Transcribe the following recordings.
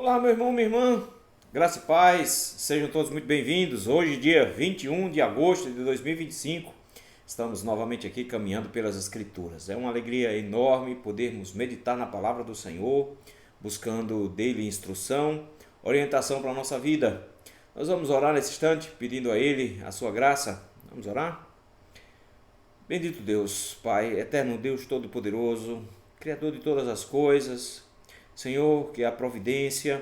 Olá, meu irmão, minha irmã, graça e paz, sejam todos muito bem-vindos. Hoje, dia 21 de agosto de 2025, estamos novamente aqui caminhando pelas Escrituras. É uma alegria enorme podermos meditar na palavra do Senhor, buscando dele instrução, orientação para a nossa vida. Nós vamos orar nesse instante, pedindo a Ele a sua graça. Vamos orar? Bendito Deus, Pai, eterno Deus Todo-Poderoso, Criador de todas as coisas, Senhor, que é a providência,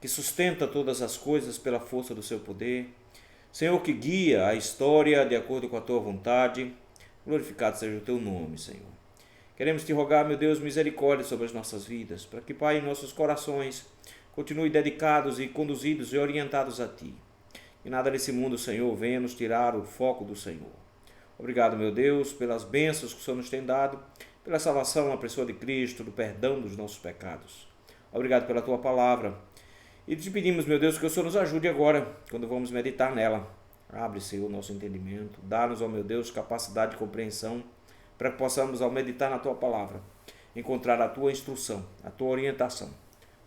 que sustenta todas as coisas pela força do seu poder. Senhor, que guia a história de acordo com a tua vontade. Glorificado seja o teu nome, Senhor. Queremos te rogar, meu Deus, misericórdia sobre as nossas vidas, para que, Pai, nossos corações continuem dedicados e conduzidos e orientados a ti. Que nada nesse mundo, Senhor, venha nos tirar o foco do Senhor. Obrigado, meu Deus, pelas bênçãos que o Senhor nos tem dado, pela salvação na pessoa de Cristo, do perdão dos nossos pecados. Obrigado pela tua palavra. E te pedimos, meu Deus, que o Senhor nos ajude agora, quando vamos meditar nela. Abre, Senhor, o nosso entendimento. Dá-nos, ó meu Deus, capacidade de compreensão, para que possamos, ao meditar na tua palavra, encontrar a tua instrução, a tua orientação.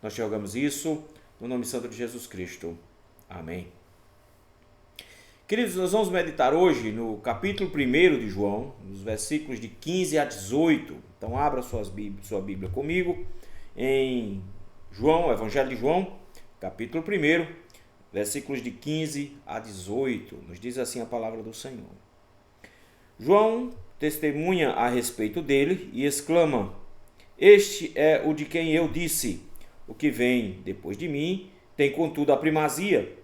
Nós te rogamos isso no nome santo de Jesus Cristo. Amém. Queridos, nós vamos meditar hoje no capítulo 1 de João, nos versículos de 15 a 18. Então abra sua Bíblia comigo em João, Evangelho de João, capítulo 1, versículos de 15 a 18. Nos diz assim a palavra do Senhor. João testemunha a respeito dele e exclama: Este é o de quem eu disse, o que vem depois de mim tem contudo a primazia,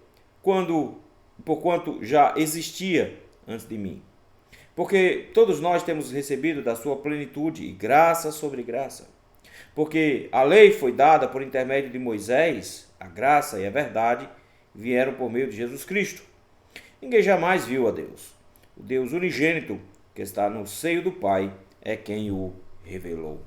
porquanto já existia antes de mim. Porque todos nós temos recebido da sua plenitude e graça sobre graça. Porque a lei foi dada por intermédio de Moisés, a graça e a verdade vieram por meio de Jesus Cristo. Ninguém jamais viu a Deus. O Deus unigênito, que está no seio do Pai, é quem o revelou.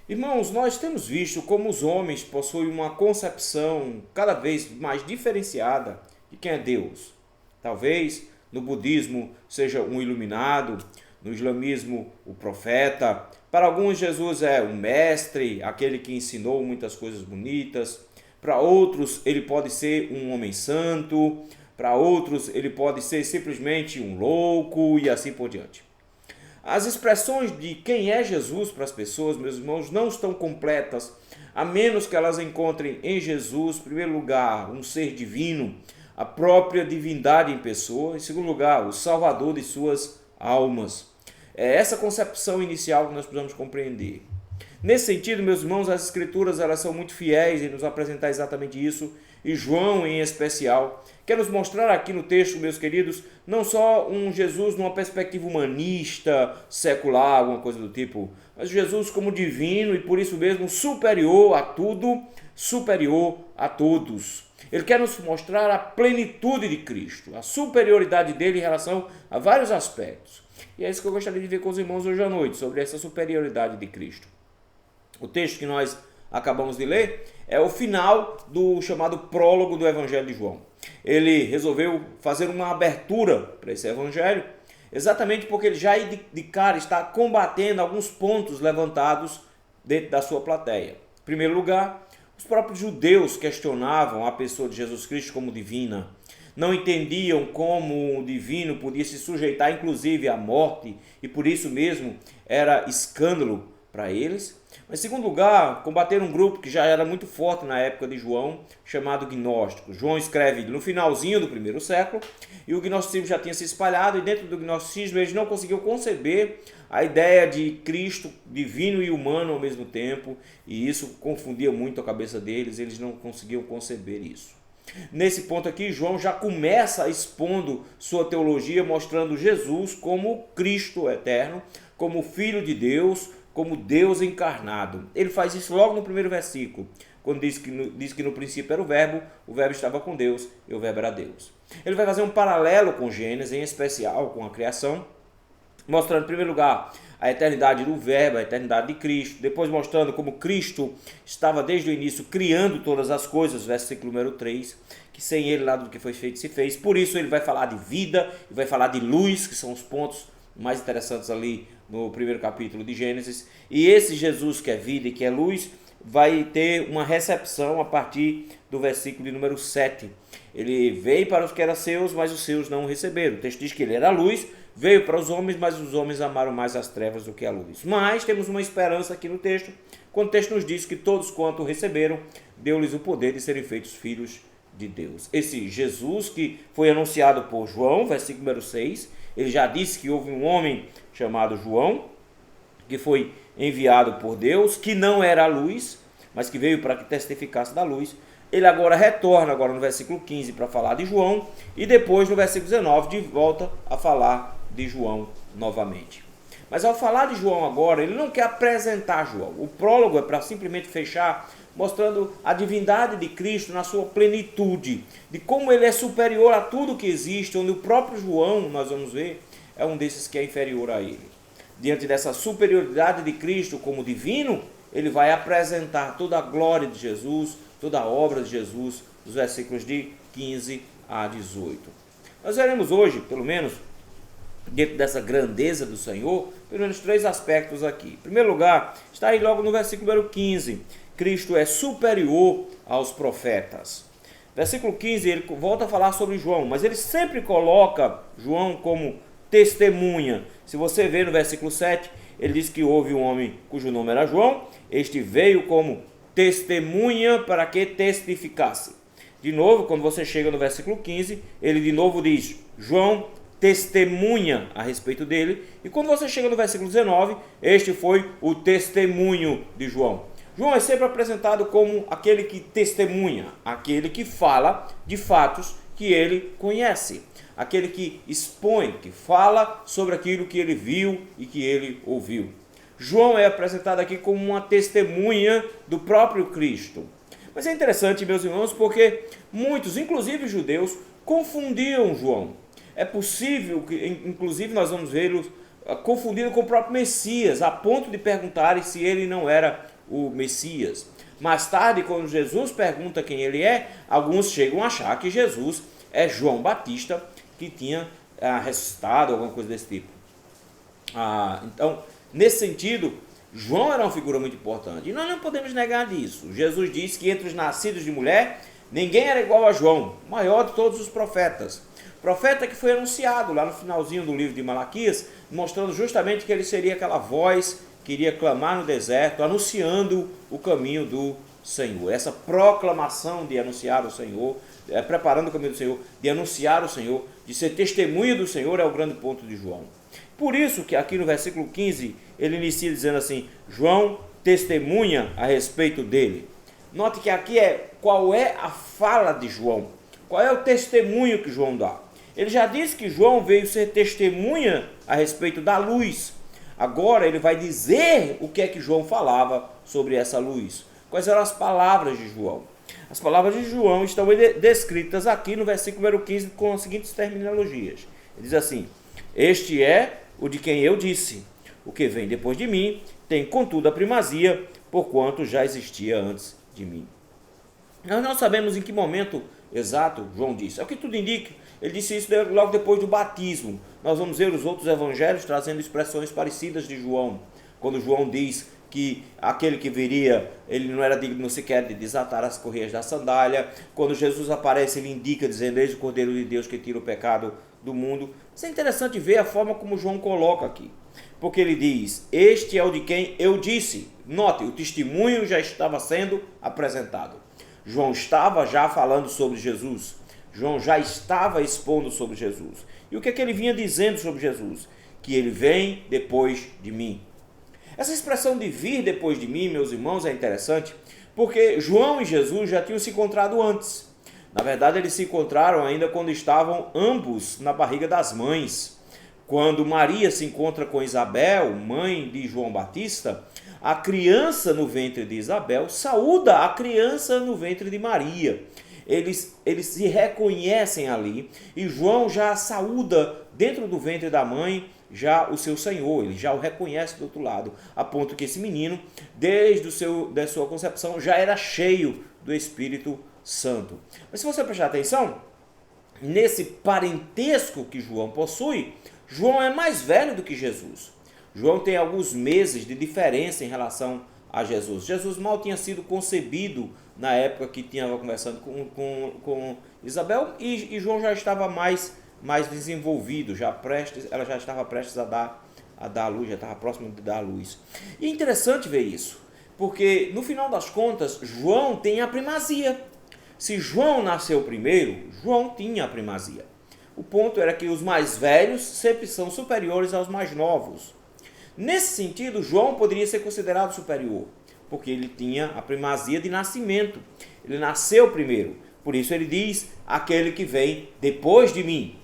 Irmãos, nós temos visto como os homens possuem uma concepção cada vez mais diferenciada de quem é Deus. Talvez no budismo seja um iluminado, no islamismo o profeta. Para alguns Jesus é um mestre, aquele que ensinou muitas coisas bonitas. Para outros ele pode ser um homem santo. Para outros ele pode ser simplesmente um louco e assim por diante. As expressões de quem é Jesus para as pessoas, meus irmãos, não estão completas, a menos que elas encontrem em Jesus, em primeiro lugar, um ser divino, a própria divindade em pessoa, em segundo lugar, o Salvador de suas almas. É essa concepção inicial que nós precisamos compreender. Nesse sentido, meus irmãos, as Escrituras elas são muito fiéis em nos apresentar exatamente isso, e João em especial quer nos mostrar aqui no texto, meus queridos, não só um Jesus numa perspectiva humanista, secular, alguma coisa do tipo, mas Jesus como divino e por isso mesmo superior a tudo, superior a todos. Ele quer nos mostrar a plenitude de Cristo, a superioridade dele em relação a vários aspectos. E é isso que eu gostaria de ver com os irmãos hoje à noite, sobre essa superioridade de Cristo. O texto que nós acabamos de ler é o final do chamado prólogo do Evangelho de João. Ele resolveu fazer uma abertura para esse Evangelho, exatamente porque ele já de cara está combatendo alguns pontos levantados dentro da sua plateia. Em primeiro lugar, os próprios judeus questionavam a pessoa de Jesus Cristo como divina. Não entendiam como o divino podia se sujeitar inclusive à morte e por isso mesmo era escândalo para eles. Mas, em segundo lugar, combateram um grupo que já era muito forte na época de João, chamado gnóstico. João escreve no finalzinho do primeiro século, e o gnosticismo já tinha se espalhado, e dentro do gnosticismo eles não conseguiam conceber a ideia de Cristo divino e humano ao mesmo tempo, e isso confundia muito a cabeça deles, eles não conseguiam conceber isso. Nesse ponto aqui, João já começa expondo sua teologia, mostrando Jesus como Cristo eterno, como Filho de Deus, como Deus encarnado. Ele faz isso logo no primeiro versículo, quando diz que no princípio era o verbo estava com Deus e o verbo era Deus. Ele vai fazer um paralelo com Gênesis, em especial com a criação, mostrando em primeiro lugar a eternidade do verbo, a eternidade de Cristo, depois mostrando como Cristo estava desde o início criando todas as coisas, versículo número 3, que sem ele nada do que foi feito se fez. Por isso ele vai falar de vida, e vai falar de luz, que são os pontos mais interessantes ali no primeiro capítulo de Gênesis. E esse Jesus que é vida e que é luz, vai ter uma recepção a partir do versículo de número 7. Ele veio para os que eram seus, mas os seus não o receberam. O texto diz que ele era a luz, veio para os homens, mas os homens amaram mais as trevas do que a luz. Mas temos uma esperança aqui no texto, quando o texto nos diz que todos quanto o receberam, deu-lhes o poder de serem feitos filhos de Deus. Esse Jesus que foi anunciado por João, versículo número 6, ele já disse que houve um homem chamado João, que foi enviado por Deus, que não era a luz, mas que veio para que testificasse da luz. Ele agora retorna agora no versículo 15 para falar de João, e depois no versículo 19 de volta a falar de João novamente. Mas ao falar de João agora, ele não quer apresentar João. O prólogo é para simplesmente fechar, mostrando a divindade de Cristo na sua plenitude, de como ele é superior a tudo que existe, onde o próprio João, nós vamos ver, é um desses que é inferior a ele. Diante dessa superioridade de Cristo como divino, ele vai apresentar toda a glória de Jesus, toda a obra de Jesus, dos versículos de 15 a 18. Nós veremos hoje, pelo menos, dentro dessa grandeza do Senhor, pelo menos 3 aspectos aqui. Em primeiro lugar, está aí logo no versículo número 15, Cristo é superior aos profetas. Versículo 15, ele volta a falar sobre João, mas ele sempre coloca João como testemunha. Se você ver no versículo 7, ele diz que houve um homem cujo nome era João, este veio como testemunha para que testificasse. De novo, quando você chega no versículo 15, ele de novo diz, João testemunha a respeito dele, e quando você chega no versículo 19, este foi o testemunho de João. João é sempre apresentado como aquele que testemunha, aquele que fala de fatos que ele conhece, aquele que expõe, que fala sobre aquilo que ele viu e que ele ouviu. João é apresentado aqui como uma testemunha do próprio Cristo. Mas é interessante, meus irmãos, porque muitos, inclusive judeus, confundiam João. É possível que, inclusive, nós vamos vê-lo confundido com o próprio Messias, a ponto de perguntarem se ele não era o Messias. Mais tarde, quando Jesus pergunta quem ele é, alguns chegam a achar que Jesus é João Batista, que tinha ressuscitado, alguma coisa desse tipo. Então, nesse sentido, João era uma figura muito importante. E nós não podemos negar disso. Jesus disse que entre os nascidos de mulher, ninguém era igual a João, o maior de todos os profetas. Profeta que foi anunciado lá no finalzinho do livro de Malaquias, mostrando justamente que ele seria aquela voz que iria clamar no deserto, anunciando o caminho do Senhor. Essa proclamação de anunciar o Senhor, preparando o caminho do Senhor, de anunciar o Senhor, de ser testemunha do Senhor, é o grande ponto de João. Por isso que aqui no versículo 15, ele inicia dizendo assim, João testemunha a respeito dele. Note que aqui qual é a fala de João, qual é o testemunho que João dá. Ele já disse que João veio ser testemunha a respeito da luz. Agora ele vai dizer o que é que João falava sobre essa luz. Quais eram as palavras de João? As palavras de João estão descritas aqui no versículo número 15 com as seguintes terminologias. Ele diz assim, este é o de quem eu disse, o que vem depois de mim tem contudo a primazia, porquanto já existia antes de mim. Nós não sabemos em que momento exato João disse. É o que tudo indica. Ele disse isso logo depois do batismo. Nós vamos ver os outros evangelhos trazendo expressões parecidas de João. Quando João diz que aquele que viria, ele não era digno sequer de desatar as correias da sandália. Quando Jesus aparece, ele indica, dizendo, eis o Cordeiro de Deus que tira o pecado do mundo. Isso é interessante ver a forma como João coloca aqui. Porque ele diz, este é o de quem eu disse. Note, o testemunho já estava sendo apresentado. João estava já falando sobre Jesus. João já estava expondo sobre Jesus. E o que é que ele vinha dizendo sobre Jesus? Que ele vem depois de mim. Essa expressão de vir depois de mim, meus irmãos, é interessante, porque João e Jesus já tinham se encontrado antes. Na verdade, eles se encontraram ainda quando estavam ambos na barriga das mães. Quando Maria se encontra com Isabel, mãe de João Batista, a criança no ventre de Isabel saúda a criança no ventre de Maria. Eles se reconhecem ali e João já saúda dentro do ventre da mãe já o seu Senhor, ele já o reconhece do outro lado, a ponto que esse menino, desde da sua concepção, já era cheio do Espírito Santo. Mas se você prestar atenção, nesse parentesco que João possui, João é mais velho do que Jesus. João tem alguns meses de diferença em relação a Jesus. Jesus mal tinha sido concebido na época que tinha conversando com Isabel, e João já estava mais desenvolvido, ela já estava prestes a dar à luz, já estava próximo de dar à luz. E é interessante ver isso, porque no final das contas, João tem a primazia. Se João nasceu primeiro, João tinha a primazia. O ponto era que os mais velhos sempre são superiores aos mais novos. Nesse sentido, João poderia ser considerado superior, porque ele tinha a primazia de nascimento. Ele nasceu primeiro. Por isso ele diz, aquele que vem depois de mim.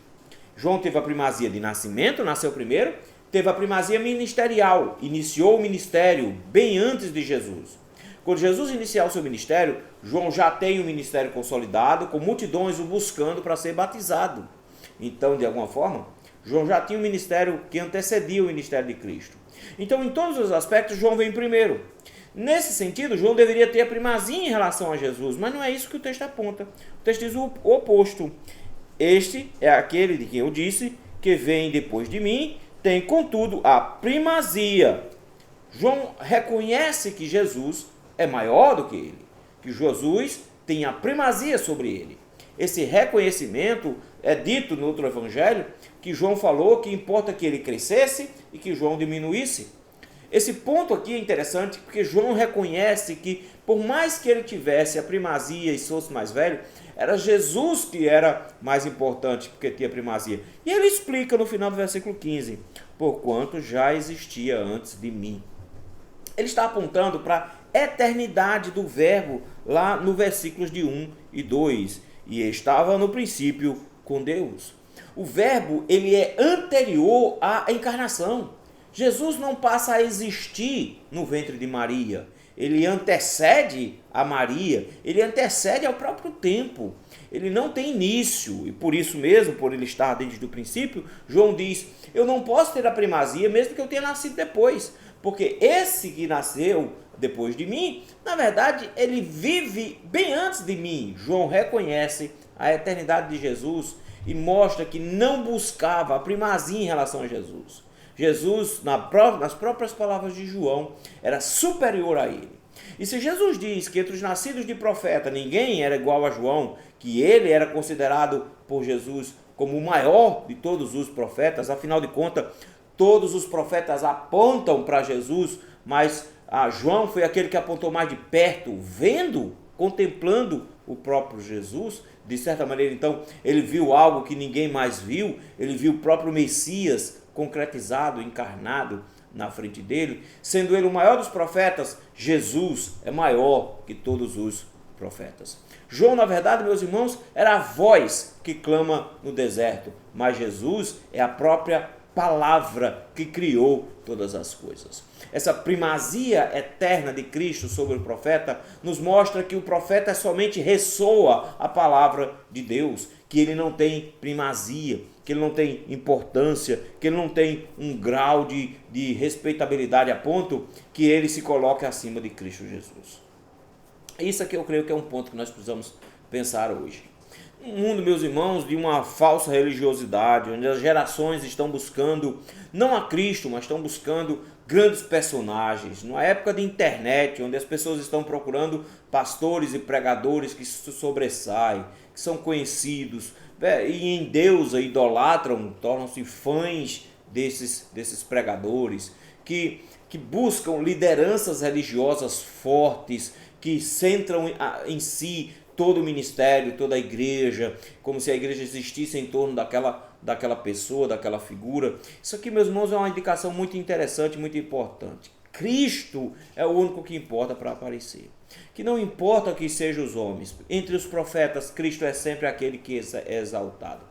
João teve a primazia de nascimento, nasceu primeiro, teve a primazia ministerial, iniciou o ministério bem antes de Jesus. Quando Jesus iniciar o seu ministério, João já tem um ministério consolidado, com multidões o buscando para ser batizado. Então, de alguma forma, João já tinha um ministério que antecedia o ministério de Cristo. Então, em todos os aspectos, João vem primeiro. Nesse sentido, João deveria ter a primazia em relação a Jesus, mas não é isso que o texto aponta. O texto diz o oposto. Este é aquele de quem eu disse, que vem depois de mim, tem, contudo, a primazia. João reconhece que Jesus é maior do que ele, que Jesus tem a primazia sobre ele. Esse reconhecimento é dito no outro evangelho, que João falou que importa que ele crescesse e que João diminuísse. Esse ponto aqui é interessante porque João reconhece que, por mais que ele tivesse a primazia e fosse mais velho, era Jesus que era mais importante porque tinha primazia. E ele explica no final do versículo 15, porquanto já existia antes de mim. Ele está apontando para a eternidade do verbo lá no versículos de 1 e 2. E estava no princípio com Deus. O verbo, ele é anterior à encarnação. Jesus não passa a existir no ventre de Maria. Ele antecede a Maria, ele antecede ao próprio tempo. Ele não tem início, e por isso mesmo, por ele estar desde o princípio, João diz, eu não posso ter a primazia mesmo que eu tenha nascido depois, porque esse que nasceu depois de mim, na verdade, ele vive bem antes de mim. João reconhece a eternidade de Jesus e mostra que não buscava a primazia em relação a Jesus. Jesus, nas próprias palavras de João, era superior a ele. E se Jesus diz que entre os nascidos de profeta ninguém era igual a João, que ele era considerado por Jesus como o maior de todos os profetas, afinal de contas, todos os profetas apontam para Jesus, mas João foi aquele que apontou mais de perto, vendo, contemplando o próprio Jesus. De certa maneira, então, ele viu algo que ninguém mais viu, ele viu o próprio Messias concretizado, encarnado na frente dele. Sendo ele o maior dos profetas, Jesus é maior que todos os profetas. João, na verdade, meus irmãos, era a voz que clama no deserto, mas Jesus é a própria palavra que criou todas as coisas. Essa primazia eterna de Cristo sobre o profeta nos mostra que o profeta somente ressoa a palavra de Deus, que ele não tem primazia, que ele não tem importância, que ele não tem um grau de respeitabilidade a ponto que ele se coloque acima de Cristo Jesus. Isso aqui eu creio que é um ponto que nós precisamos pensar hoje. Um mundo, meus irmãos, de uma falsa religiosidade, onde as gerações estão buscando, não a Cristo, mas estão buscando grandes personagens. Numa época de internet, onde as pessoas estão procurando pastores e pregadores que se sobressaem, que são conhecidos, e em Deus idolatram, tornam-se fãs desses pregadores, que buscam lideranças religiosas fortes, que centram em si todo o ministério, toda a igreja, como se a igreja existisse em torno daquela pessoa, daquela figura. Isso aqui, meus irmãos, é uma indicação muito interessante, muito importante. Cristo é o único que importa para aparecer. Que não importa que sejam os homens, entre os profetas, Cristo é sempre aquele que é exaltado.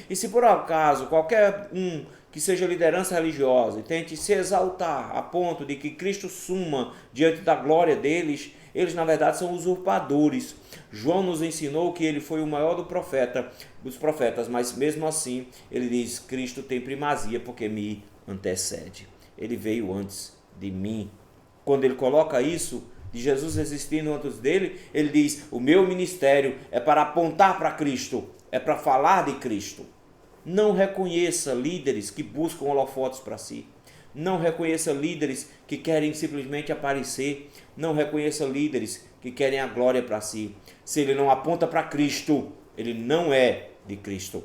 E se por acaso qualquer um que seja liderança religiosa e tente se exaltar a ponto de que Cristo suma diante da glória deles, eles na verdade são usurpadores. João nos ensinou que ele foi o maior dos profetas, mas mesmo assim ele diz, Cristo tem primazia porque me antecede. Ele veio antes de mim. Quando ele coloca isso, de Jesus existindo antes dele, ele diz, o meu ministério é para apontar para Cristo, é para falar de Cristo. Não reconheça líderes que buscam holofotes para si. Não reconheça líderes que querem simplesmente aparecer. Não reconheça líderes que querem a glória para si. Se ele não aponta para Cristo, ele não é de Cristo.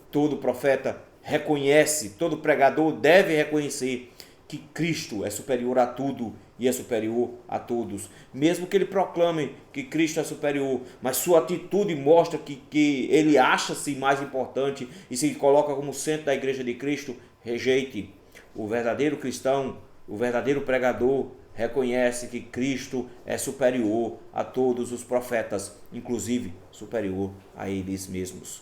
Todo profeta reconhece, todo pregador deve reconhecer que Cristo é superior a tudo e é superior a todos. Mesmo que ele proclame que Cristo é superior, mas sua atitude mostra que ele acha-se mais importante e se coloca como centro da igreja de Cristo, rejeite. O verdadeiro cristão, o verdadeiro pregador, reconhece que Cristo é superior a todos os profetas, inclusive superior a eles mesmos.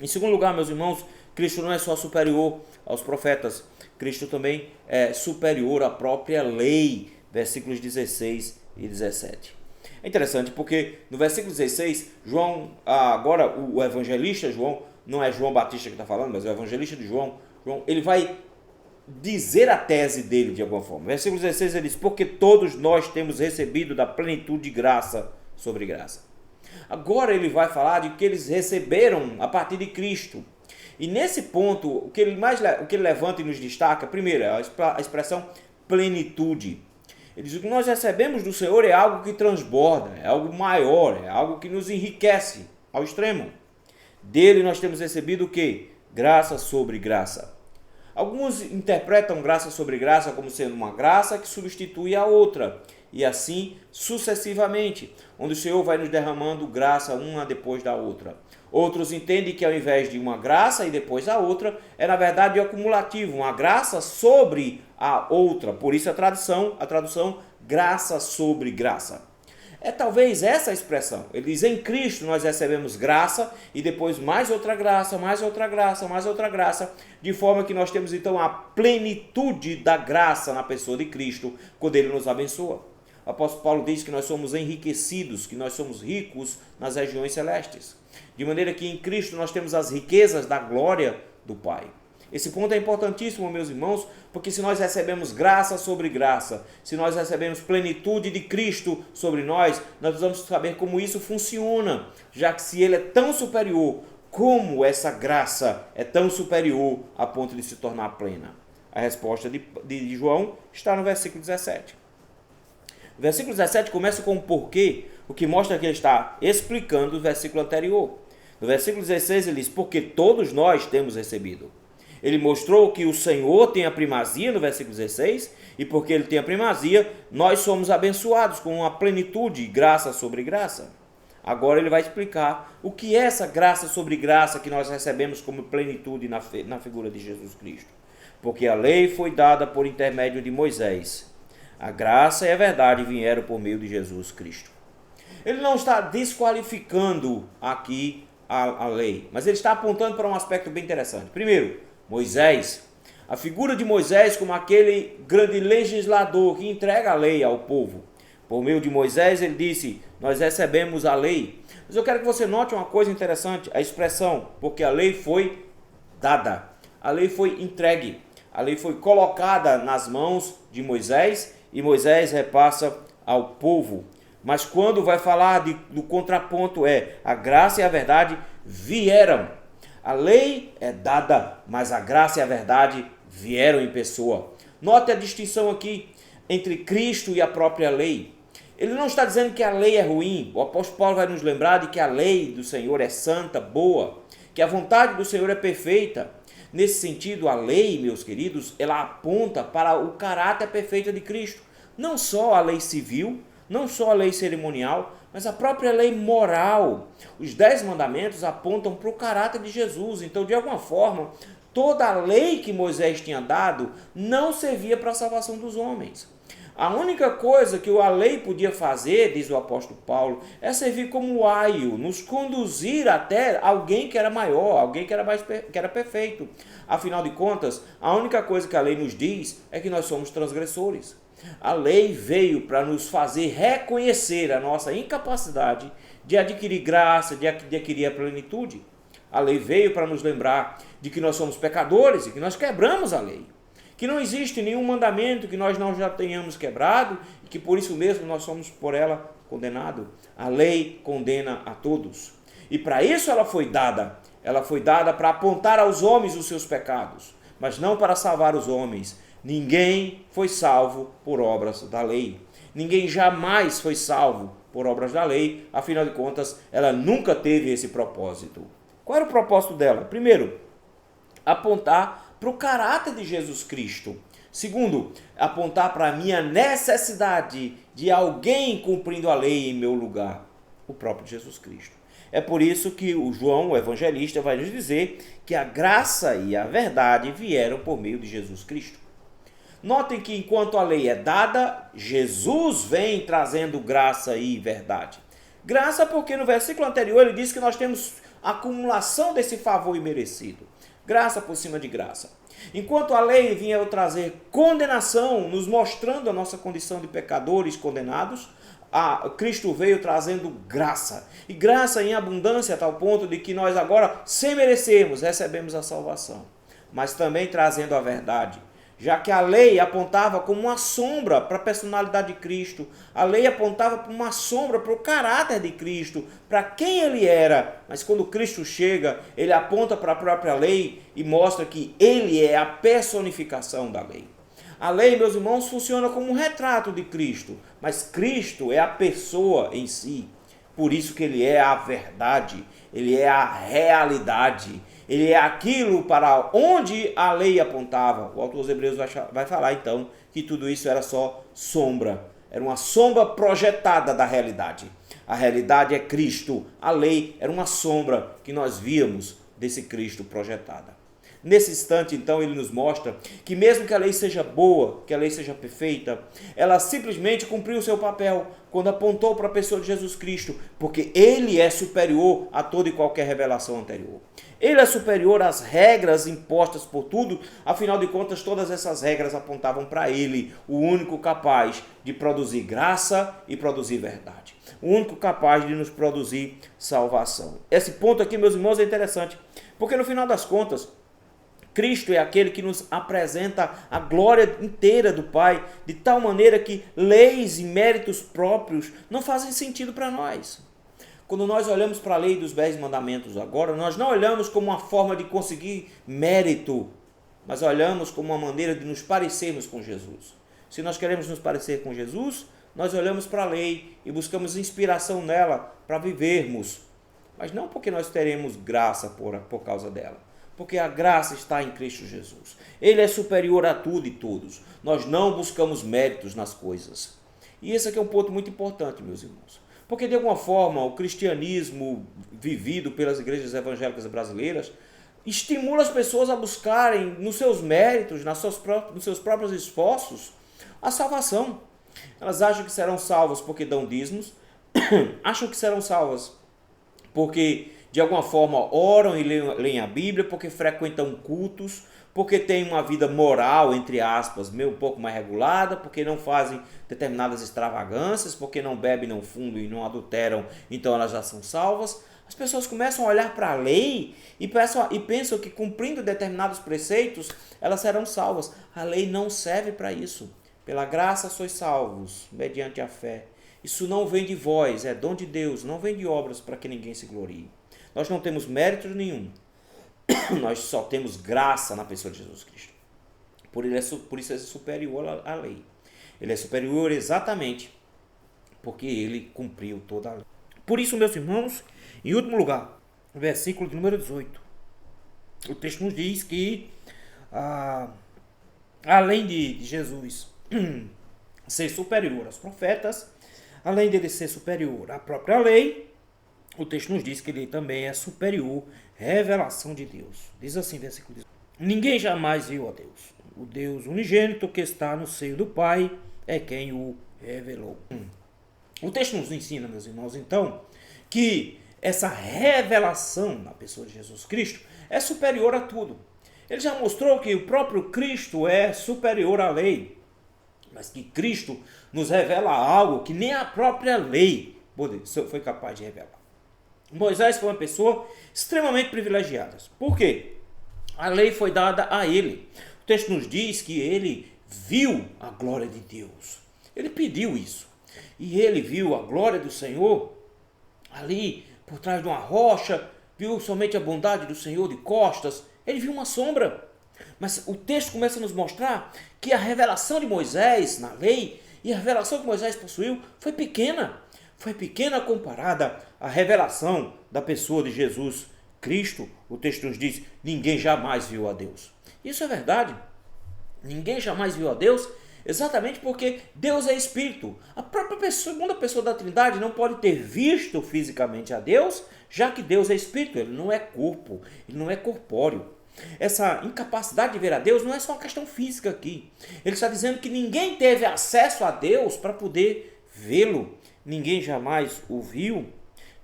Em segundo lugar, meus irmãos, Cristo não é só superior aos profetas, Cristo também é superior à própria lei, versículos 16 e 17. É interessante porque no versículo 16, João, agora o evangelista João, não é João Batista que está falando, mas é o evangelista de João, ele vai dizer a tese dele de alguma forma. Versículo 16 ele diz, porque todos nós temos recebido da plenitude de graça sobre graça. Agora ele vai falar de que eles receberam a partir de Cristo. E nesse ponto, o que ele levanta e nos destaca, primeiro, é a expressão plenitude. Ele diz que o que nós recebemos do Senhor é algo que transborda, é algo maior, é algo que nos enriquece ao extremo. Dele nós temos recebido o quê? Graça sobre graça. Alguns interpretam graça sobre graça como sendo uma graça que substitui a outra, e assim sucessivamente, onde o Senhor vai nos derramando graça uma depois da outra. Outros entendem que ao invés de uma graça e depois a outra, é na verdade acumulativo, uma graça sobre a outra. Por isso a tradução graça sobre graça. É talvez essa a expressão. Ele diz, em Cristo nós recebemos graça e depois mais outra graça, mais outra graça, mais outra graça, de forma que nós temos então a plenitude da graça na pessoa de Cristo, quando Ele nos abençoa. O apóstolo Paulo diz que nós somos enriquecidos, que nós somos ricos nas regiões celestes. De maneira que em Cristo nós temos as riquezas da glória do Pai. Esse ponto é importantíssimo, meus irmãos, porque se nós recebemos graça sobre graça, se nós recebemos plenitude de Cristo sobre nós precisamos saber como isso funciona, já que se Ele é tão superior, como essa graça é tão superior a ponto de se tornar plena? A resposta de João está no versículo 17. O versículo 17 começa com o porquê, o que mostra que ele está explicando o versículo anterior. No versículo 16 ele diz, porque todos nós temos recebido. Ele mostrou que o Senhor tem a primazia no versículo 16, e porque ele tem a primazia, nós somos abençoados com uma plenitude, graça sobre graça. Agora ele vai explicar o que é essa graça sobre graça que nós recebemos como plenitude na figura de Jesus Cristo. Porque a lei foi dada por intermédio de Moisés. A graça e a verdade vieram por meio de Jesus Cristo. Ele não está desqualificando aqui a lei, mas ele está apontando para um aspecto bem interessante. Primeiro, Moisés, a figura de Moisés como aquele grande legislador que entrega a lei ao povo. Por meio de Moisés, ele disse, nós recebemos a lei. Mas eu quero que você note uma coisa interessante, a expressão, porque a lei foi dada, a lei foi entregue, a lei foi colocada nas mãos de Moisés e Moisés repassa ao povo. Mas quando vai falar do contraponto a graça e a verdade vieram. A lei é dada, mas a graça e a verdade vieram em pessoa. Note a distinção aqui entre Cristo e a própria lei. Ele não está dizendo que a lei é ruim. O apóstolo Paulo vai nos lembrar de que a lei do Senhor é santa, boa, que a vontade do Senhor é perfeita. Nesse sentido, a lei, meus queridos, ela aponta para o caráter perfeito de Cristo. Não só a lei civil, não só a lei cerimonial, mas a própria lei moral. Os 10 mandamentos apontam para o caráter de Jesus. Então, de alguma forma, toda a lei que Moisés tinha dado não servia para a salvação dos homens. A única coisa que a lei podia fazer, diz o apóstolo Paulo, é servir como aio, nos conduzir até alguém que era maior, alguém que era perfeito. Afinal de contas, a única coisa que a lei nos diz é que nós somos transgressores. A lei veio para nos fazer reconhecer a nossa incapacidade de adquirir graça, de adquirir a plenitude. A lei veio para nos lembrar de que nós somos pecadores e que nós quebramos a lei. Que não existe nenhum mandamento que nós não já tenhamos quebrado e que por isso mesmo nós somos por ela condenados. A lei condena a todos. E para isso ela foi dada. Ela foi dada para apontar aos homens os seus pecados, mas não para salvar os homens. Ninguém foi salvo por obras da lei. Ninguém jamais foi salvo por obras da lei, afinal de contas, ela nunca teve esse propósito. Qual era o propósito dela? Primeiro, apontar para o caráter de Jesus Cristo. Segundo, apontar para a minha necessidade de alguém cumprindo a lei em meu lugar, o próprio Jesus Cristo. É por isso que o João, o evangelista, vai nos dizer que a graça e a verdade vieram por meio de Jesus Cristo. Notem que enquanto a lei é dada, Jesus vem trazendo graça e verdade. Graça porque no versículo anterior ele diz que nós temos acumulação desse favor imerecido. Graça por cima de graça. Enquanto a lei vinha trazer condenação, nos mostrando a nossa condição de pecadores condenados, Cristo veio trazendo graça. E graça em abundância a tal ponto de que nós agora, sem merecermos, recebemos a salvação. Mas também trazendo a verdade. Já que a lei apontava como uma sombra para a personalidade de Cristo, a lei apontava como uma sombra para o caráter de Cristo, para quem ele era. Mas quando Cristo chega, ele aponta para a própria lei e mostra que ele é a personificação da lei. A lei, meus irmãos, funciona como um retrato de Cristo, mas Cristo é a pessoa em si. Por isso que ele é a verdade, ele é a realidade. Ele é aquilo para onde a lei apontava. O autor dos Hebreus vai falar então que tudo isso era só sombra. Era uma sombra projetada da realidade. A realidade é Cristo. A lei era uma sombra que nós víamos desse Cristo projetada. Nesse instante, então, ele nos mostra que mesmo que a lei seja boa, que a lei seja perfeita, ela simplesmente cumpriu o seu papel quando apontou para a pessoa de Jesus Cristo, porque ele é superior a toda e qualquer revelação anterior. Ele é superior às regras impostas por tudo, afinal de contas, todas essas regras apontavam para ele, o único capaz de produzir graça e produzir verdade. O único capaz de nos produzir salvação. Esse ponto aqui, meus irmãos, é interessante, porque no final das contas, Cristo é aquele que nos apresenta a glória inteira do Pai, de tal maneira que leis e méritos próprios não fazem sentido para nós. Quando nós olhamos para a lei dos 10 mandamentos agora, nós não olhamos como uma forma de conseguir mérito, mas olhamos como uma maneira de nos parecermos com Jesus. Se nós queremos nos parecer com Jesus, nós olhamos para a lei e buscamos inspiração nela para vivermos, mas não porque nós teremos graça por causa dela. Porque a graça está em Cristo Jesus. Ele é superior a tudo e todos. Nós não buscamos méritos nas coisas. E esse aqui é um ponto muito importante, meus irmãos. Porque, de alguma forma, o cristianismo vivido pelas igrejas evangélicas brasileiras estimula as pessoas a buscarem, nos seus méritos, nos seus próprios esforços, a salvação. Elas acham que serão salvas porque dão dízimos, acham que serão salvas porque de alguma forma oram e leem a Bíblia, porque frequentam cultos, porque têm uma vida moral, entre aspas, meio um pouco mais regulada, porque não fazem determinadas extravagâncias, porque não bebem, não fumam e não adulteram, então elas já são salvas. As pessoas começam a olhar para a lei e pensam que cumprindo determinados preceitos, elas serão salvas. A lei não serve para isso. Pela graça sois salvos, mediante a fé. Isso não vem de vós, é dom de Deus, não vem de obras para que ninguém se glorie. Nós não temos mérito nenhum. Nós só temos graça na pessoa de Jesus Cristo. Por isso é superior à lei. Ele é superior exatamente porque ele cumpriu toda a lei. Por isso, meus irmãos, em último lugar, versículo de número 18. O texto nos diz que, além de Jesus ser superior aos profetas, além dele ser superior à própria lei, o texto nos diz que ele também é superior à revelação de Deus. Diz assim, versículo 18. Ninguém jamais viu a Deus. O Deus unigênito que está no seio do Pai é quem o revelou. O texto nos ensina, meus irmãos, então, que essa revelação na pessoa de Jesus Cristo é superior a tudo. Ele já mostrou que o próprio Cristo é superior à lei, mas que Cristo nos revela algo que nem a própria lei foi capaz de revelar. Moisés foi uma pessoa extremamente privilegiada. Por quê? A lei foi dada a ele. O texto nos diz que ele viu a glória de Deus. Ele pediu isso. E ele viu a glória do Senhor ali por trás de uma rocha, viu somente a bondade do Senhor de costas. Ele viu uma sombra. Mas o texto começa a nos mostrar que a revelação de Moisés na lei e a revelação que Moisés possuiu foi pequena. Foi pequena comparada à revelação da pessoa de Jesus Cristo. O texto nos diz: ninguém jamais viu a Deus. Isso é verdade. Ninguém jamais viu a Deus, exatamente porque Deus é Espírito. A própria pessoa, segunda pessoa da Trindade não pode ter visto fisicamente a Deus, já que Deus é Espírito, ele não é corpo, ele não é corpóreo. Essa incapacidade de ver a Deus não é só uma questão física aqui. Ele está dizendo que ninguém teve acesso a Deus para poder vê-lo. Ninguém jamais o viu.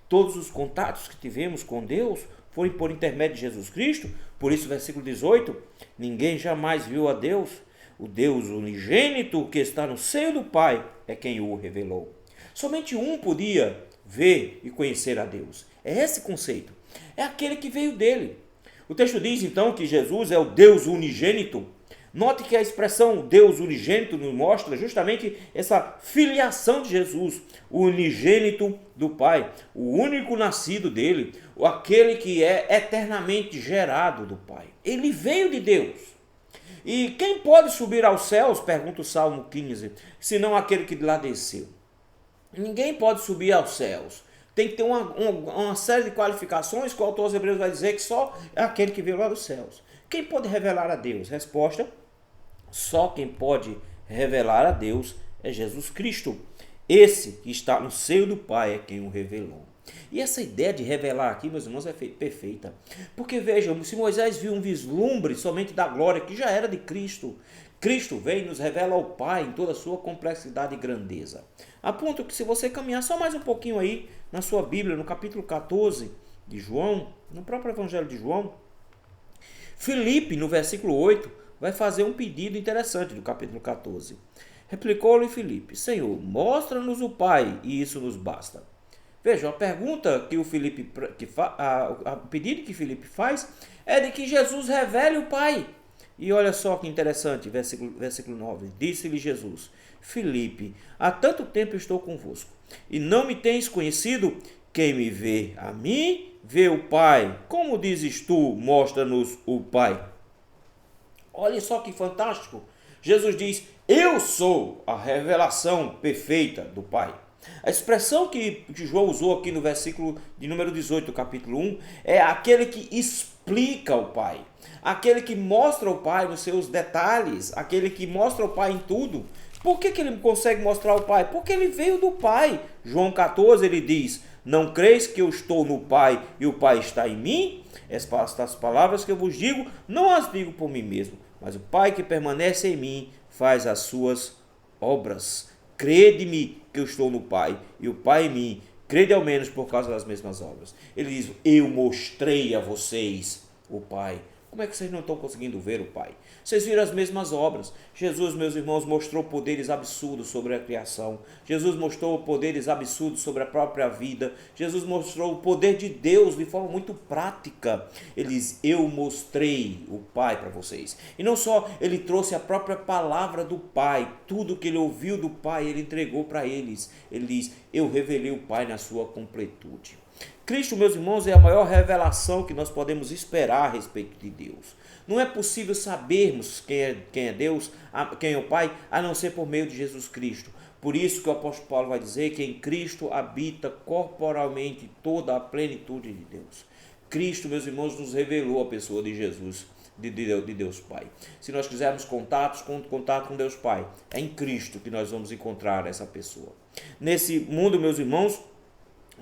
Todos os contatos que tivemos com Deus foram por intermédio de Jesus Cristo. Por isso, versículo 18, ninguém jamais viu a Deus. O Deus unigênito que está no seio do Pai é quem o revelou. Somente um podia ver e conhecer a Deus. É esse conceito. É aquele que veio dele. O texto diz então que Jesus é o Deus unigênito. Note que a expressão Deus unigênito nos mostra justamente essa filiação de Jesus, o unigênito do Pai, o único nascido dele, aquele que é eternamente gerado do Pai. Ele veio de Deus. E quem pode subir aos céus, pergunta o Salmo 15, senão aquele que de lá desceu? Ninguém pode subir aos céus. Tem que ter uma série de qualificações que o autor aos Hebreus vai dizer que só é aquele que veio lá dos céus. Quem pode revelar a Deus? Resposta: só quem pode revelar a Deus é Jesus Cristo. Esse que está no seio do Pai é quem o revelou. E essa ideia de revelar aqui, meus irmãos, é perfeita. Porque vejam, se Moisés viu um vislumbre somente da glória que já era de Cristo, Cristo vem e nos revela ao Pai em toda a sua complexidade e grandeza. A ponto que se você caminhar só mais um pouquinho aí na sua Bíblia, no capítulo 14 de João, no próprio Evangelho de João, Filipe, no versículo 8, vai fazer um pedido interessante do capítulo 14. Replicou-lhe Filipe: Senhor, mostra-nos o Pai, e isso nos basta. Veja, a pergunta que o pedido que Filipe faz é de que Jesus revele o Pai. E olha só que interessante, versículo 9. Disse-lhe Jesus: Filipe, há tanto tempo estou convosco, e não me tens conhecido? Quem me vê a mim, vê o Pai. Como dizes tu, mostra-nos o Pai? Olha só que fantástico. Jesus diz: eu sou a revelação perfeita do Pai. A expressão que João usou aqui no versículo de número 18 do capítulo 1 é aquele que explica o Pai, aquele que mostra o Pai nos seus detalhes, aquele que mostra o Pai em tudo. Por que ele consegue mostrar o Pai? Porque ele veio do Pai. João 14 ele diz: não creis que eu estou no Pai e o Pai está em mim? Estas palavras que eu vos digo, não as digo por mim mesmo, mas o Pai que permanece em mim faz as suas obras. Crede-me que eu estou no Pai e o Pai em mim. Crede ao menos por causa das mesmas obras. Ele diz: eu mostrei a vocês o Pai. Como é que vocês não estão conseguindo ver o Pai? Vocês viram as mesmas obras. Jesus, meus irmãos, mostrou poderes absurdos sobre a criação. Jesus mostrou poderes absurdos sobre a própria vida. Jesus mostrou o poder de Deus de forma muito prática. Ele diz: eu mostrei o Pai para vocês. E não só, ele trouxe a própria palavra do Pai. Tudo que ele ouviu do Pai, ele entregou para eles. Ele diz: eu revelei o Pai na sua completude. Cristo, meus irmãos, é a maior revelação que nós podemos esperar a respeito de Deus. Não é possível sabermos quem é Deus, quem é o Pai, a não ser por meio de Jesus Cristo. Por isso que o apóstolo Paulo vai dizer que em Cristo habita corporalmente toda a plenitude de Deus. Cristo, meus irmãos, nos revelou a pessoa de Jesus, de Deus Pai. Se nós quisermos contato com Deus Pai, é em Cristo que nós vamos encontrar essa pessoa. Nesse mundo, meus irmãos,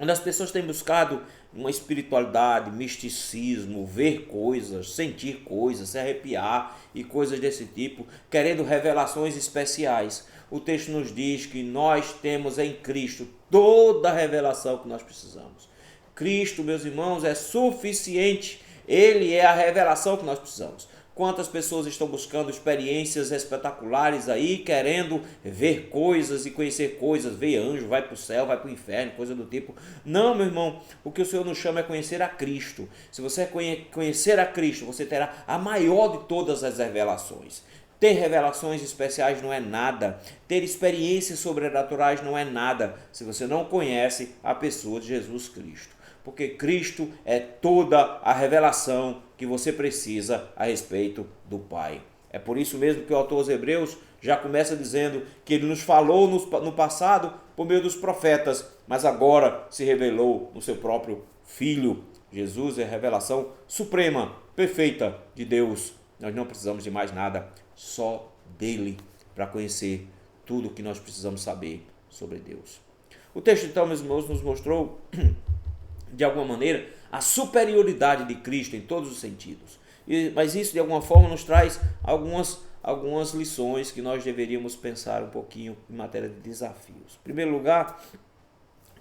onde as pessoas têm buscado uma espiritualidade, misticismo, ver coisas, sentir coisas, se arrepiar e coisas desse tipo, querendo revelações especiais. O texto nos diz que nós temos em Cristo toda a revelação que nós precisamos. Cristo, meus irmãos, é suficiente. Ele é a revelação que nós precisamos. Quantas pessoas estão buscando experiências espetaculares aí, querendo ver coisas e conhecer coisas, ver anjo, vai para o céu, vai para o inferno, coisa do tipo. Não, meu irmão, o que o Senhor nos chama é conhecer a Cristo. Se você conhecer a Cristo, você terá a maior de todas as revelações. Ter revelações especiais não é nada. Ter experiências sobrenaturais não é nada, se você não conhece a pessoa de Jesus Cristo. Porque Cristo é toda a revelação que você precisa a respeito do Pai. É por isso mesmo que o autor aos Hebreus já começa dizendo que ele nos falou no passado por meio dos profetas, mas agora se revelou no seu próprio Filho. Jesus é a revelação suprema, perfeita de Deus. Nós não precisamos de mais nada, só dele, para conhecer tudo o que nós precisamos saber sobre Deus. O texto, então, meus irmãos, nos mostrou, de alguma maneira, a superioridade de Cristo em todos os sentidos. Mas isso, de alguma forma, nos traz algumas lições que nós deveríamos pensar um pouquinho em matéria de desafios. Em primeiro lugar,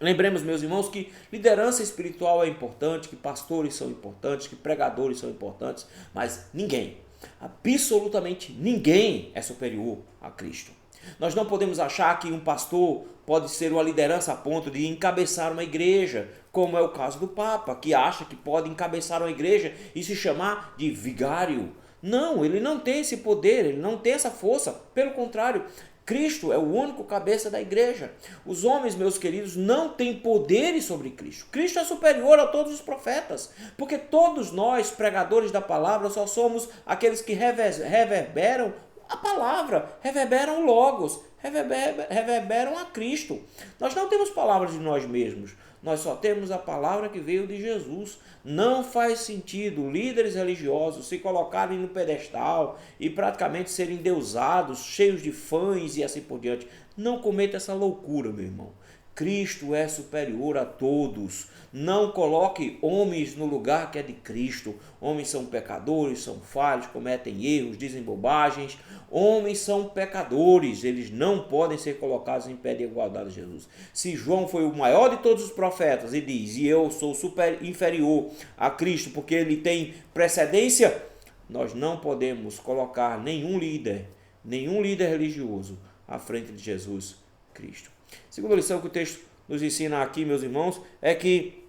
lembremos, meus irmãos, que liderança espiritual é importante, que pastores são importantes, que pregadores são importantes, mas ninguém, absolutamente ninguém é superior a Cristo. Nós não podemos achar que um pastor pode ser uma liderança a ponto de encabeçar uma igreja, como é o caso do Papa, que acha que pode encabeçar uma igreja e se chamar de vigário. Não, ele não tem esse poder, ele não tem essa força. Pelo contrário, Cristo é o único cabeça da igreja. Os homens, meus queridos, não têm poderes sobre Cristo. Cristo é superior a todos os profetas, porque todos nós, pregadores da palavra, só somos aqueles que reverberam a palavra, reverberam o Logos, reverberam a Cristo. Nós não temos palavras de nós mesmos, nós só temos a palavra que veio de Jesus. Não faz sentido líderes religiosos se colocarem no pedestal e praticamente serem endeusados, cheios de fãs e assim por diante. Não cometa essa loucura, meu irmão. Cristo é superior a todos. Não coloque homens no lugar que é de Cristo. Homens são pecadores, são falhos, cometem erros, dizem bobagens. Homens são pecadores, eles não podem ser colocados em pé de igualdade a Jesus. Se João foi o maior de todos os profetas e diz, e eu sou inferior a Cristo porque ele tem precedência, nós não podemos colocar nenhum líder religioso à frente de Jesus Cristo. Segunda lição que o texto nos ensina aqui, meus irmãos, é que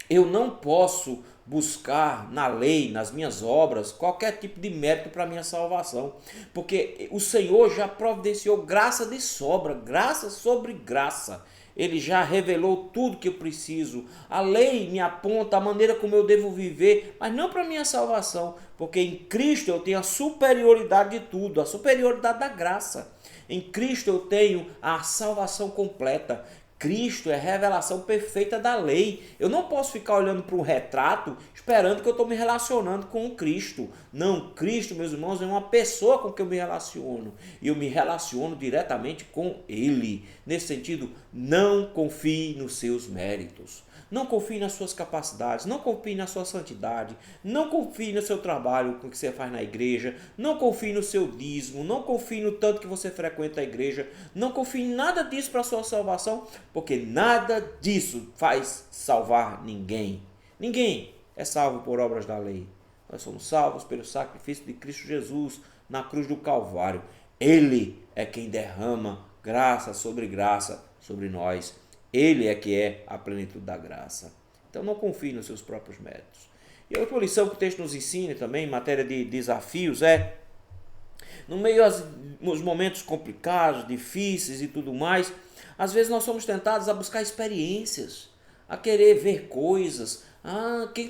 eu não posso buscar na lei, nas minhas obras, qualquer tipo de mérito para a minha salvação, porque o Senhor já providenciou graça de sobra, graça sobre graça. Ele já revelou tudo que eu preciso. A lei me aponta a maneira como eu devo viver, mas não para a minha salvação, porque em Cristo eu tenho a superioridade de tudo, a superioridade da graça. Em Cristo eu tenho a salvação completa. Cristo é a revelação perfeita da lei. Eu não posso ficar olhando para um retrato esperando que eu estou me relacionando com o Cristo. Não, Cristo, meus irmãos, é uma pessoa com que eu me relaciono. E eu me relaciono diretamente com Ele. Nesse sentido, não confie nos seus méritos. Não confie nas suas capacidades, não confie na sua santidade, não confie no seu trabalho que você faz na igreja, não confie no seu dízimo, não confie no tanto que você frequenta a igreja, não confie em nada disso para a sua salvação, porque nada disso faz salvar ninguém. Ninguém é salvo por obras da lei. Nós somos salvos pelo sacrifício de Cristo Jesus na cruz do Calvário. Ele é quem derrama graça sobre nós. Ele é que é a plenitude da graça. Então não confie nos seus próprios méritos. E a outra lição que o texto nos ensina também, em matéria de desafios, é no meio dos momentos complicados, difíceis e tudo mais, às vezes nós somos tentados a buscar experiências, a querer ver coisas.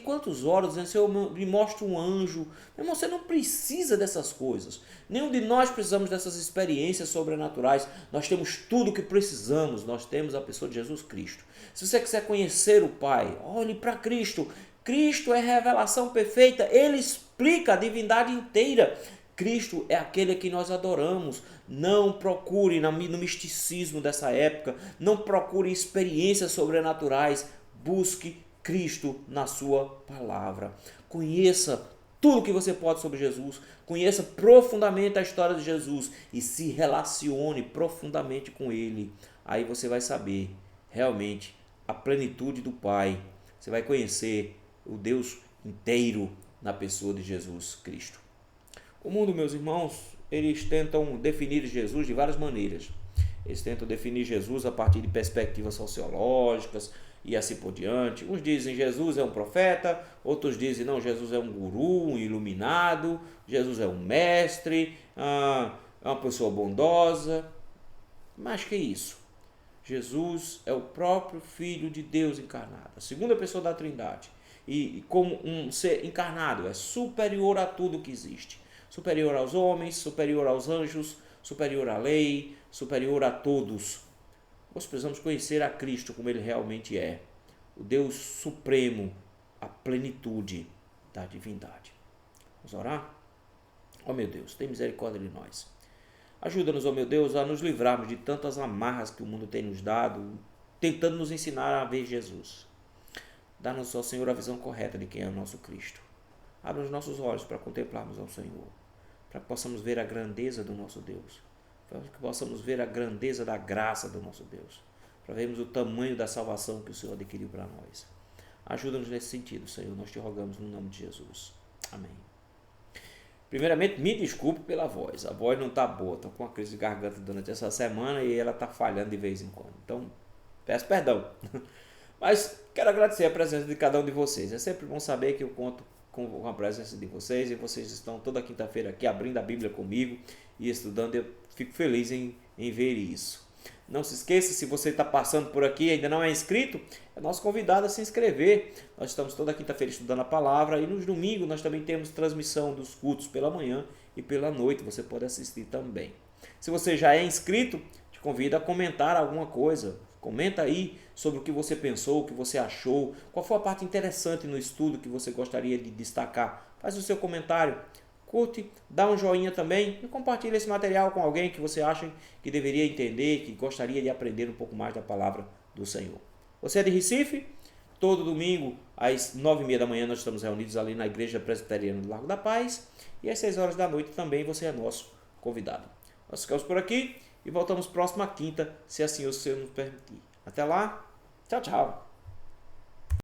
Quantos horas, né? Se eu me mostro um anjo. Meu irmão, você não precisa dessas coisas. Nenhum de nós precisamos dessas experiências sobrenaturais. Nós temos tudo o que precisamos. Nós temos a pessoa de Jesus Cristo. Se você quiser conhecer o Pai, olhe para Cristo. Cristo é a revelação perfeita. Ele explica a divindade inteira. Cristo é aquele que nós adoramos. Não procure no misticismo dessa época. Não procure experiências sobrenaturais. Busque Cristo na sua palavra. Conheça tudo que você pode sobre Jesus. Conheça profundamente a história de Jesus e se relacione profundamente com Ele. Aí você vai saber realmente a plenitude do Pai. Você vai conhecer o Deus inteiro na pessoa de Jesus Cristo. O mundo, meus irmãos, eles tentam definir Jesus de várias maneiras. Eles tentam definir Jesus a partir de perspectivas sociológicas e assim por diante. Uns dizem Jesus é um profeta, outros dizem não, Jesus é um guru, um iluminado, Jesus é um mestre, é uma pessoa bondosa. Mas que isso? Jesus é o próprio Filho de Deus encarnado, a segunda pessoa da Trindade. e como um ser encarnado, é superior a tudo que existe. Superior aos homens, superior aos anjos, superior à lei, superior a todos. Nós precisamos conhecer a Cristo como Ele realmente é, o Deus supremo, a plenitude da divindade. Vamos orar? Ó meu Deus, tem misericórdia de nós. Ajuda-nos, ó meu Deus, a nos livrarmos de tantas amarras que o mundo tem nos dado, tentando nos ensinar a ver Jesus. Dá-nos, ó Senhor, a visão correta de quem é o nosso Cristo. Abra os nossos olhos para contemplarmos ao Senhor, para que possamos ver a grandeza do nosso Deus, para que possamos ver a grandeza da graça do nosso Deus, para vermos o tamanho da salvação que o Senhor adquiriu para nós. Ajuda-nos nesse sentido, Senhor, nós te rogamos no nome de Jesus. Amém. Primeiramente, me desculpe pela voz. A voz não está boa. Estou com uma crise de garganta durante essa semana e ela está falhando de vez em quando. Então, peço perdão. Mas quero agradecer a presença de cada um de vocês. É sempre bom saber que eu conto com a presença de vocês. E vocês estão toda quinta-feira aqui abrindo a Bíblia comigo e estudando. Eu fico feliz em ver isso. Não se esqueça, se você está passando por aqui e ainda não é inscrito, é nosso convidado a se inscrever. Nós estamos toda quinta-feira estudando a palavra e nos domingos nós também temos transmissão dos cultos pela manhã e pela noite. Você pode assistir também. Se você já é inscrito, te convido a comentar alguma coisa. Comenta aí sobre o que você pensou, o que você achou, qual foi a parte interessante no estudo que você gostaria de destacar. Faz o seu comentário. Curte, dá um joinha também e compartilha esse material com alguém que você acha que deveria entender, que gostaria de aprender um pouco mais da palavra do Senhor. Você é de Recife? Todo domingo, às 9h30 da manhã, nós estamos reunidos ali na Igreja Presbiteriana do Largo da Paz. E às 6 horas da noite também você é nosso convidado. Nós ficamos por aqui e voltamos próxima quinta, se assim o Senhor nos permitir. Até lá, tchau, tchau.